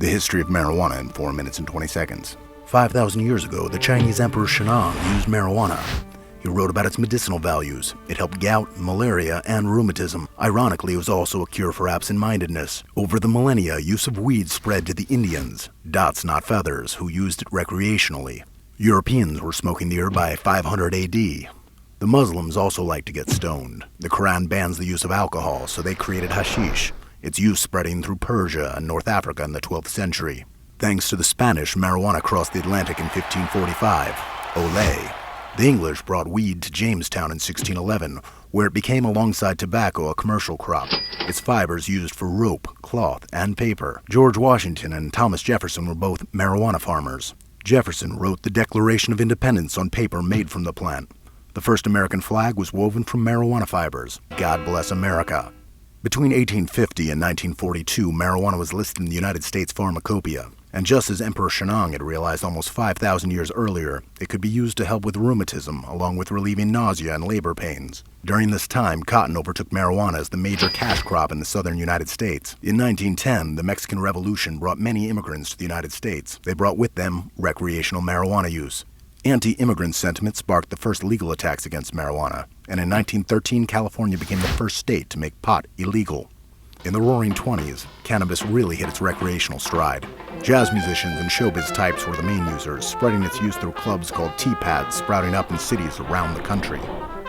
The history of marijuana in 4 minutes and 20 seconds. 5,000 years ago, the Chinese Emperor Shennong used marijuana. He wrote about its medicinal values. It helped gout, malaria, and rheumatism. Ironically, it was also a cure for absent-mindedness. Over the millennia, use of weed spread to the Indians, dots not feathers, who used it recreationally. Europeans were smoking the herb by 500 AD. The Muslims also like to get stoned. The Quran bans the use of alcohol, so they created hashish, its use spreading through Persia and North Africa in the 12th century. Thanks to the Spanish, marijuana crossed the Atlantic in 1545. Olé! The English brought weed to Jamestown in 1611, where it became, alongside tobacco, a commercial crop. Its fibers used for rope, cloth, and paper. George Washington and Thomas Jefferson were both marijuana farmers. Jefferson wrote the Declaration of Independence on paper made from the plant. The first American flag was woven from marijuana fibers. God bless America. Between 1850 and 1942, marijuana was listed in the United States Pharmacopoeia. And just as Emperor Shennong had realized almost 5,000 years earlier, it could be used to help with rheumatism, along with relieving nausea and labor pains. During this time, cotton overtook marijuana as the major cash crop in the southern United States. In 1910, the Mexican Revolution brought many immigrants to the United States. They brought with them recreational marijuana use. Anti-immigrant sentiment sparked the first legal attacks against marijuana, and in 1913, California became the first state to make pot illegal. In the Roaring '20s, cannabis really hit its recreational stride. Jazz musicians and showbiz types were the main users, spreading its use through clubs called tea pads sprouting up in cities around the country.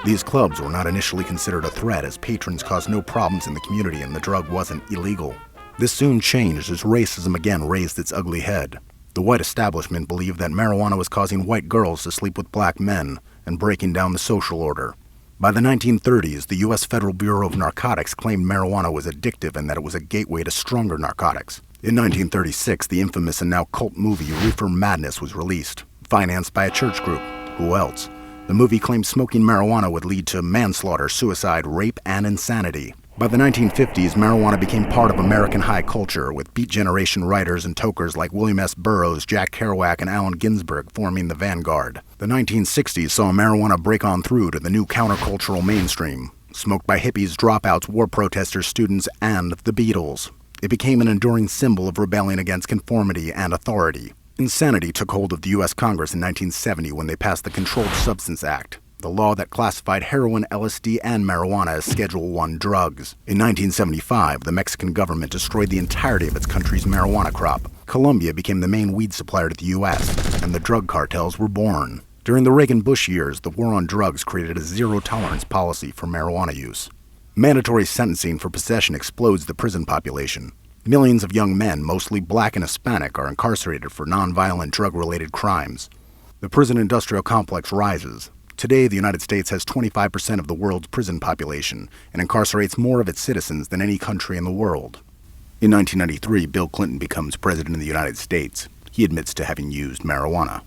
These clubs were not initially considered a threat, as patrons caused no problems in the community and the drug wasn't illegal. This soon changed as racism again raised its ugly head. The white establishment believed that marijuana was causing white girls to sleep with black men and breaking down the social order. By the 1930s, the U.S. Federal Bureau of Narcotics claimed marijuana was addictive and that it was a gateway to stronger narcotics. In 1936, the infamous and now cult movie Reefer Madness was released, financed by a church group. Who else? The movie claimed smoking marijuana would lead to manslaughter, suicide, rape, and insanity. By the 1950s, marijuana became part of American high culture, with Beat Generation writers and tokers like William S. Burroughs, Jack Kerouac, and Allen Ginsberg forming the vanguard. The 1960s saw marijuana break on through to the new countercultural mainstream, smoked by hippies, dropouts, war protesters, students, and the Beatles. It became an enduring symbol of rebelling against conformity and authority. Insanity took hold of the U.S. Congress in 1970 when they passed the Controlled Substance Act, the law that classified heroin, LSD, and marijuana as Schedule I drugs. In 1975, the Mexican government destroyed the entirety of its country's marijuana crop. Colombia became the main weed supplier to the U.S., and the drug cartels were born. During the Reagan-Bush years, the war on drugs created a zero-tolerance policy for marijuana use. Mandatory sentencing for possession explodes the prison population. Millions of young men, mostly black and Hispanic, are incarcerated for nonviolent drug-related crimes. The prison industrial complex rises. Today, the United States has 25% of the world's prison population and incarcerates more of its citizens than any country in the world. In 1993, Bill Clinton becomes president of the United States. He admits to having used marijuana.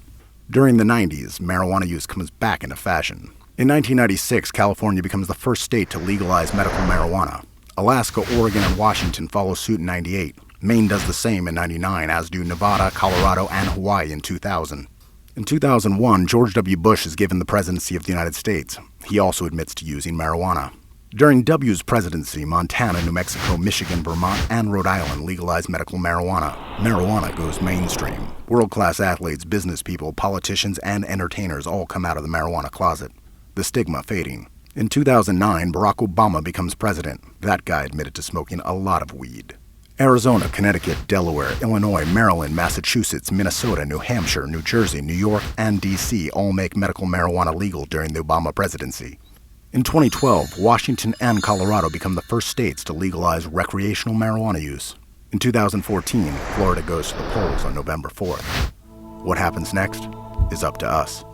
During the 90s, marijuana use comes back into fashion. In 1996, California becomes the first state to legalize medical marijuana. Alaska, Oregon, and Washington follow suit in 98. Maine does the same in 99, as do Nevada, Colorado, and Hawaii in 2000. In 2001, George W. Bush is given the presidency of the United States. He also admits to using marijuana. During W's presidency, Montana, New Mexico, Michigan, Vermont, and Rhode Island legalized medical marijuana. Marijuana goes mainstream. World-class athletes, business people, politicians, and entertainers all come out of the marijuana closet. The stigma fading. In 2009, Barack Obama becomes president. That guy admitted to smoking a lot of weed. Arizona, Connecticut, Delaware, Illinois, Maryland, Massachusetts, Minnesota, New Hampshire, New Jersey, New York, and D.C. all make medical marijuana legal during the Obama presidency. In 2012, Washington and Colorado become the first states to legalize recreational marijuana use. In 2014, Florida goes to the polls on November 4th. What happens next is up to us.